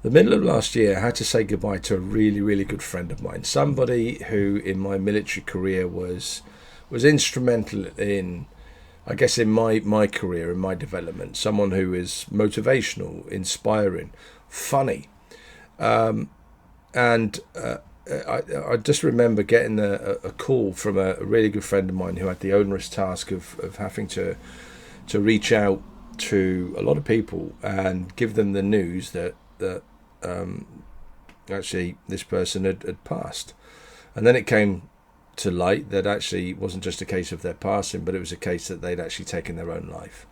the middle of last year, I had to say goodbye to a really, really good friend of mine. Somebody who, in my military career, was instrumental in, I guess, in my career, in my development. Someone who is motivational, inspiring, funny, and I just remember getting a call from a really good friend of mine who had the onerous task of having to reach out to a lot of people and give them the news that actually this person had passed. And then it came to light that actually it wasn't just a case of their passing, but it was a case that they'd actually taken their own life.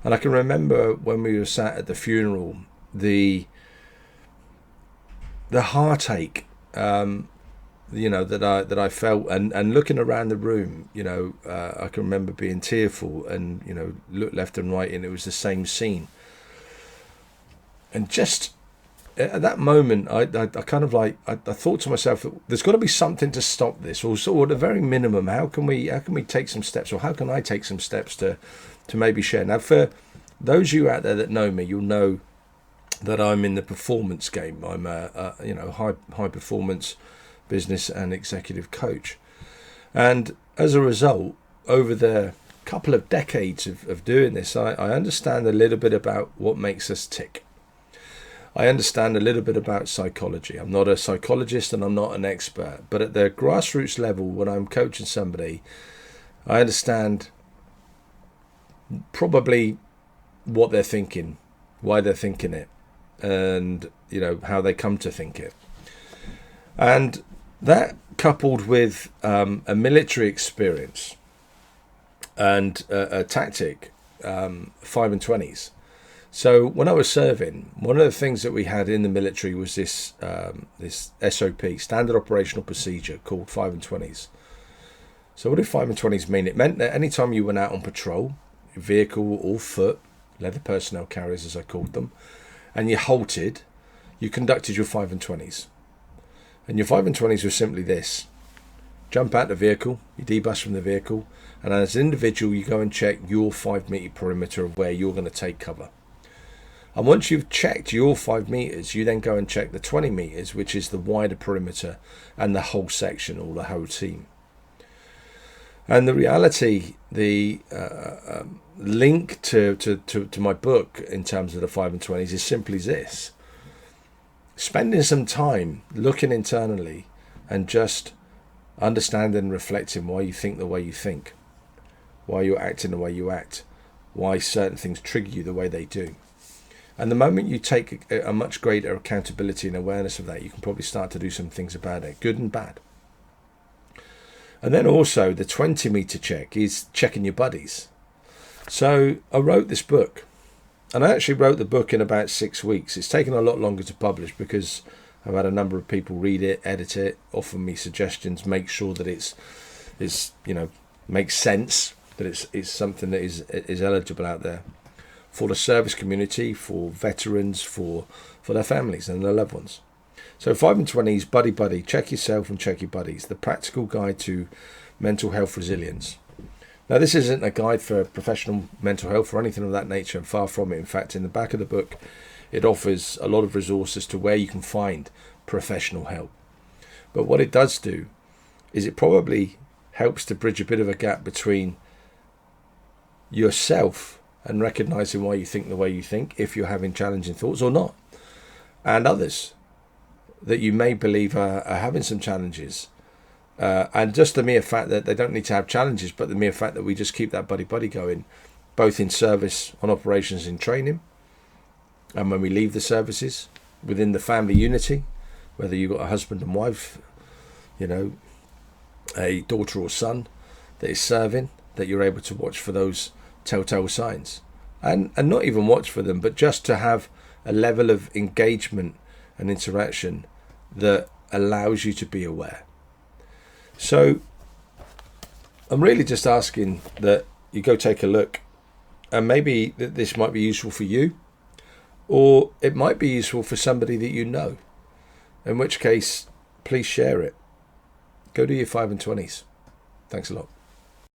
And I can remember when we were sat at the funeral, the heartache, that I felt, and looking around the room, I can remember being tearful and, looked left and right, and it was the same scene. And just at that moment, I kind of like, I thought to myself, there's got to be something to stop this, or at the very minimum, how can we take some steps, or how can I take some steps to maybe share? Now, for those of you out there that know me, you'll know that I'm in the performance game. I'm a high performance business and executive coach, and as a result, over the couple of decades of doing this, I understand a little bit about what makes us tick. I understand a little bit about psychology. I'm not a psychologist and I'm not an expert, but at the grassroots level, when I'm coaching somebody, I understand probably what they're thinking, why they're thinking it, and how they come to think it. And that, coupled with a military experience and a tactic, 5 and 20s. So when I was serving, one of the things that we had in the military was this SOP, Standard Operational Procedure, called 5 and 20s. So what did 5 and 20s mean? It meant that any time you went out on patrol, vehicle or foot, leather personnel carriers as I called them, and you halted, you conducted your 5 and 20s. And your 5 and 20s was simply this: jump out the vehicle, you debus from the vehicle, and as an individual, you go and check your 5 metre perimeter of where you're going to take cover. And once you've checked your 5 metres, you then go and check the 20 metres, which is the wider perimeter and the whole section or the whole team. And the reality, the link to my book in terms of the 5 and 20s is simply this: spending some time looking internally and just understanding and reflecting why you think the way you think, why you're acting the way you act, why certain things trigger you the way they do. And the moment you take a much greater accountability and awareness of that, you can probably start to do some things about it, good and bad. And then also the 20 metre check is checking your buddies. So I wrote this book, and I actually wrote the book in about 6 weeks. It's taken a lot longer to publish because I've had a number of people read it, edit it, offer me suggestions, make sure that it's makes sense, that it's something that is eligible out there for the service community, for veterans, for their families and their loved ones. So 5 and 20s, buddy, check yourself and check your buddies, the practical guide to mental health resilience. Now, this isn't a guide for professional mental health or anything of that nature, and far from it. In fact, in the back of the book, it offers a lot of resources to where you can find professional help. But what it does do is it probably helps to bridge a bit of a gap between yourself and recognizing why you think the way you think, if you're having challenging thoughts or not, and others that you may believe are having some challenges. And just the mere fact that they don't need to have challenges, but the mere fact that we just keep that buddy going, both in service, on operations, in training, and when we leave the services, within the family unity, whether you've got a husband and wife, a daughter or son that is serving, that you're able to watch for those telltale signs, and not even watch for them, but just to have a level of engagement and interaction that allows you to be aware. So I'm really just asking that you go take a look, and maybe that this might be useful for you, or it might be useful for somebody that you know, in which case please share it. Go do your 5 and 20s. Thanks a lot.